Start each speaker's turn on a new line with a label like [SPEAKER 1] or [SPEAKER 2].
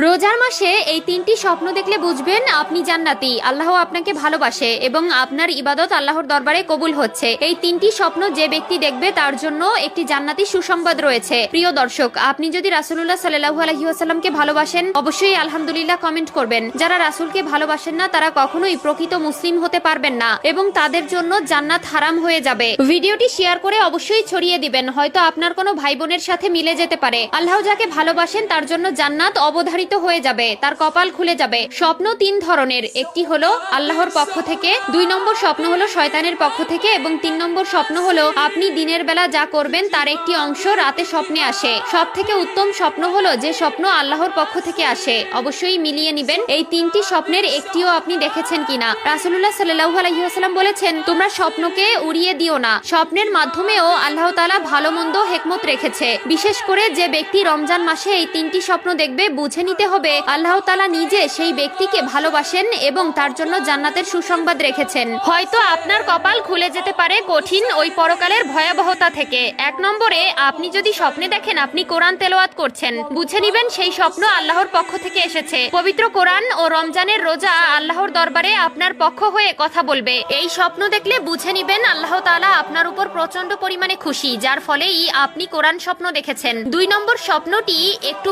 [SPEAKER 1] রোজার মাসে এই তিনটি স্বপ্ন দেখলে বুঝবেন আপনি জান্নাতি, আল্লাহ আপনাকে ভালোবাসে এবং আপনার ইবাদত আল্লাহর দরবারে কবুল হচ্ছে। এই তিনটি স্বপ্ন যে ব্যক্তি দেখবে তার জন্য একটি জান্নাতি সুসংবাদ রয়েছে। প্রিয় দর্শক, আপনি যদি রাসূলুল্লাহ সাল্লাল্লাহু আলাইহি ওয়াসাল্লামকে ভালোবাসেন অবশ্যই আলহামদুলিল্লাহ কমেন্ট করবেন। যারা রাসূলকে ভালোবাসেন না তারা কখনোই প্রকৃত মুসলিম হতে পারবেন না এবং তাদের জন্য জান্নাত হারাম হয়ে যাবে। ভিডিওটি শেয়ার করে অবশ্যই ছড়িয়ে দিবেন, হয়তো আপনার কোনো ভাই বোনের সাথে মিলে যেতে পারে। আল্লাহ যাকে ভালোবাসেন তার জন্য জান্নাত অবধারিত হয়ে যাবে, তার কপাল খুলে যাবে। স্বপ্ন তিন ধরনের, একটি হলো আল্লাহর পক্ষ থেকে, 2 নম্বর স্বপ্ন হলো শয়তানের পক্ষ থেকে এবং 3 নম্বর স্বপ্ন হলো আপনি দিনের বেলা যা করবেন তার একটি অংশ রাতে স্বপ্নে আসে। সব থেকে উত্তম স্বপ্ন হলো যে স্বপ্ন আল্লাহর পক্ষ থেকে আসে। অবশ্যই মিলিয়ে নিবেন এই তিনটি স্বপ্নের একটিও আপনি দেখেছেন কিনা। রাসূলুল্লাহ সাল্লাল্লাহু আলাইহি ওয়াসাল্লাম বলেছেন, তোমরা স্বপ্নকে উড়িয়ে দিও না, স্বপ্নের মাধ্যমেও আল্লাহ তাআলা ভালো মন্দ হিকমত রেখেছে। বিশেষ করে যে ব্যক্তি রমজান মাসে এই তিনটি স্বপ্ন দেখবে বুঝে নিতে হবে আল্লাহ তাআলা নিজে সেই ব্যক্তিকে ভালোবাসেন এবং তার জন্য জান্নাতের সুসংবাদ রেখেছেন। হয়তো আপনার কপাল খুলে যেতে পারে কঠিন ওই পরকালের ভয়াবহতা থেকে। 1 নম্বরে, আপনি যদি স্বপ্নে দেখেন আপনি কোরআন তেলাওয়াত করছেন, বুঝে নিবেন সেই স্বপ্ন আল্লাহর পক্ষ থেকে এসেছে। পবিত্র কোরআন ও রমজানের রোজা আল্লাহর দরবারে আপনার পক্ষ হয়ে কথা বলবে। এই স্বপ্ন দেখলে বুঝে নিবেন আল্লাহ তাআলা আপনার উপর প্রচন্ড পরিমাণে খুশি, যার ফলেই আপনি কোরআন স্বপ্ন দেখেছেন। 2 নম্বর স্বপ্নটি একটু